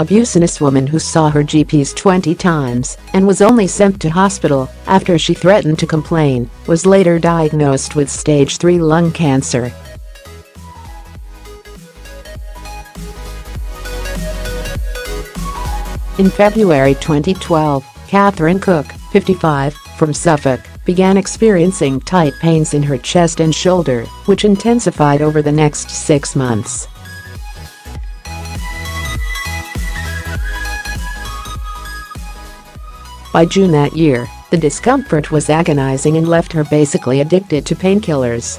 A businesswoman who saw her GPs 20 times and was only sent to hospital after she threatened to complain was later diagnosed with stage 3 lung cancer. In February 2012, Catherine Cook, 55, from Suffolk, began experiencing tight pains in her chest and shoulder, which intensified over the next 6 months. By June that year, the discomfort was agonizing and left her basically addicted to painkillers.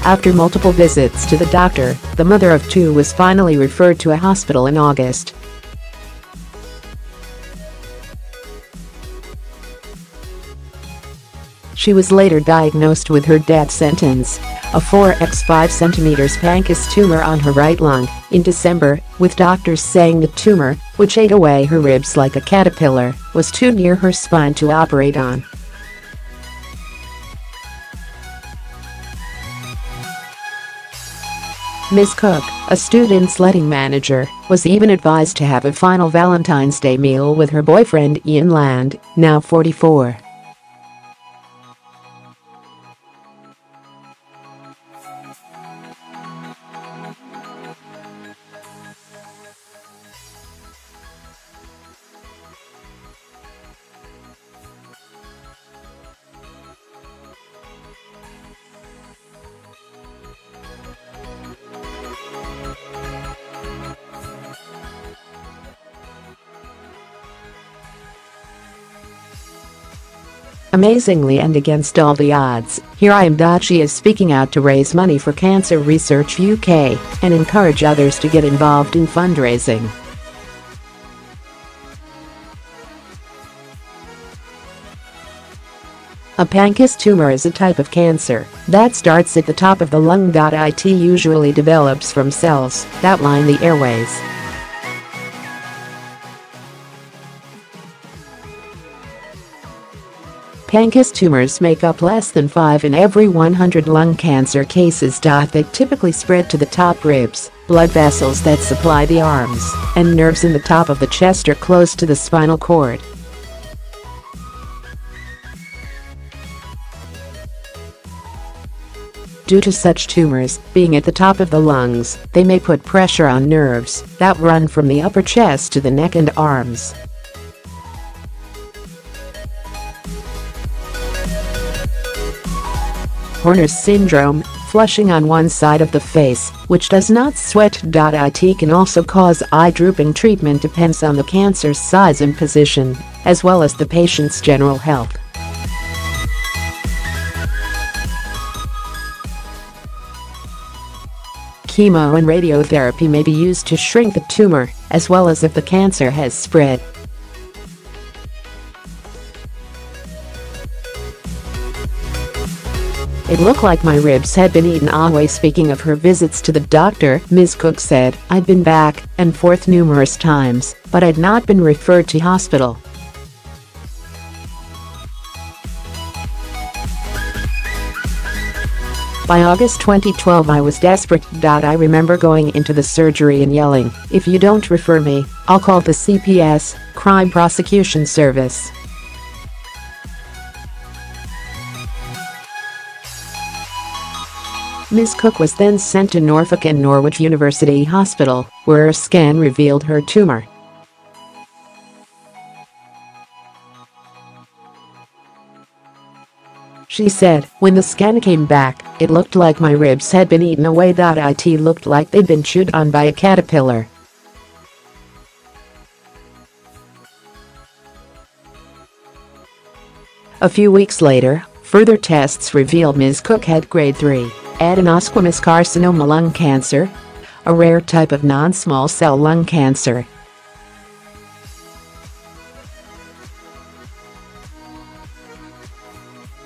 After multiple visits to the doctor, the mother of 2 was finally referred to a hospital in August. She was later diagnosed with her death sentence, a 4x5 cm Pancoast tumor on her right lung, in December, with doctors saying the tumor, which ate away her ribs like a caterpillar, was too near her spine to operate on. Ms. Cook, a student's letting manager, was even advised to have a final Valentine's Day meal with her boyfriend Ian Land, now 44. Amazingly and against all the odds, here I am.She is speaking out to raise money for Cancer Research UK and encourage others to get involved in fundraising. A Pancoast tumor is a type of cancer that starts at the top of the lung.It usually develops from cells that line the airways. Pancoast tumors make up less than 5 in every 100 lung cancer cases. They typically spread to the top ribs, blood vessels that supply the arms, and nerves in the top of the chest or close to the spinal cord. Due to such tumors being at the top of the lungs, they may put pressure on nerves that run from the upper chest to the neck and arms. Horner's syndrome, flushing on one side of the face, which does not sweat.It can also cause eye drooping. Treatment depends on the cancer's size and position, as well as the patient's general health. Chemo and radiotherapy may be used to shrink the tumor, as well as if the cancer has spread. It looked like my ribs had been eaten away. Speaking of her visits to the doctor, Ms. Cook said, "I'd been back and forth numerous times, but I'd not been referred to hospital. By August 2012 I was desperate. I remember going into the surgery and yelling, 'If you don't refer me, I'll call the CPS, Crime Prosecution Service.' Ms. Cook was then sent to Norfolk and Norwich University Hospital, where a scan revealed her tumor. She said, "When the scan came back, it looked like my ribs had been eaten away. It looked like they'd been chewed on by a caterpillar." A few weeks later, further tests revealed Ms. Cook had grade 3 adenosquamous carcinoma lung cancer, a rare type of non-small cell lung cancer.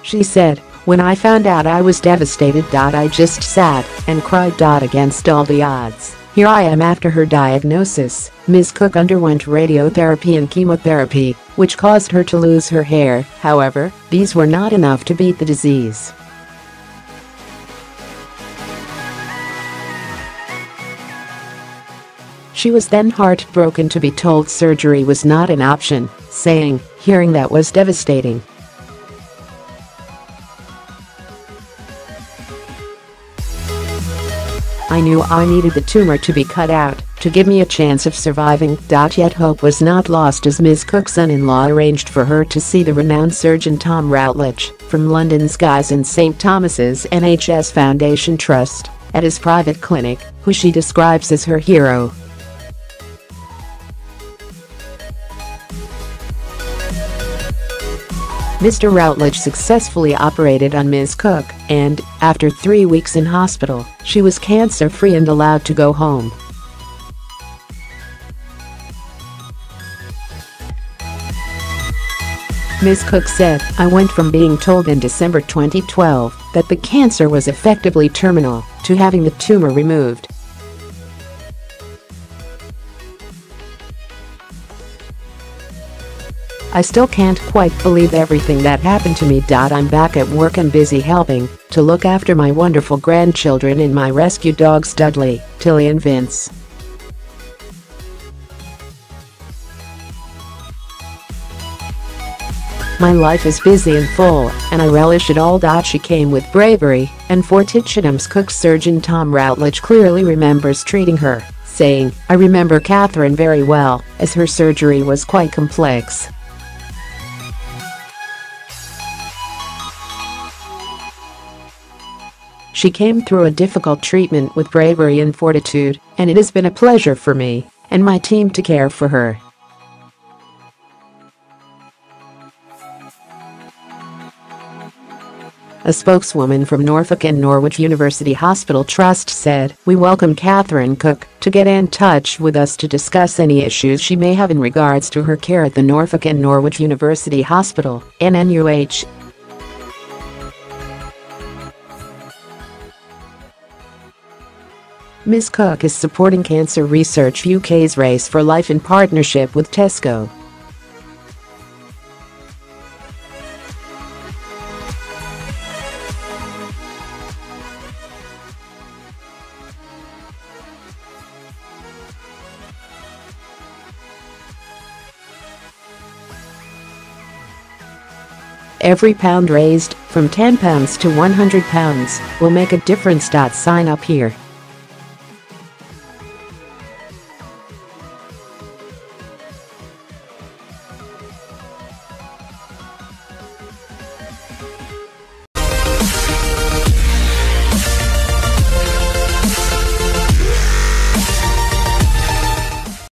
She said, "When I found out I was devastated. I just sat and cried. Against all the odds, here I am." After her diagnosis, Ms. Cook underwent radiotherapy and chemotherapy, which caused her to lose her hair. However, these were not enough to beat the disease. She was then heartbroken to be told surgery was not an option, saying, "Hearing that was devastating. I knew I needed the tumor to be cut out to give me a chance of surviving." Yet hope was not lost as Ms. Cook's son-in-law arranged for her to see the renowned surgeon Tom Routledge from London's Guy's and St Thomas's NHS Foundation Trust at his private clinic, who she describes as her hero. Mr. Routledge successfully operated on Ms. Cook, and, after 3 weeks in hospital, she was cancer-free and allowed to go home. Ms. Cook said, "I went from being told in December 2012 that the cancer was effectively terminal to having the tumor removed. I still can't quite believe everything that happened to me. I'm back at work and busy helping to look after my wonderful grandchildren and my rescue dogs Dudley, Tilly and Vince. My life is busy and full, and I relish it all." She came with bravery, and Fortituneum's Cook's surgeon Tom Routledge clearly remembers treating her, saying, "I remember Catherine very well, as her surgery was quite complex. She came through a difficult treatment with bravery and fortitude, and it has been a pleasure for me and my team to care for her." A spokeswoman from Norfolk and Norwich University Hospital Trust said, "We welcome Catherine Cook to get in touch with us to discuss any issues she may have in regards to her care at the Norfolk and Norwich University Hospital, NNUH. Ms. Cook is supporting Cancer Research UK's Race for Life in partnership with Tesco. Every pound raised, from £10 to £100, will make a difference. Sign up here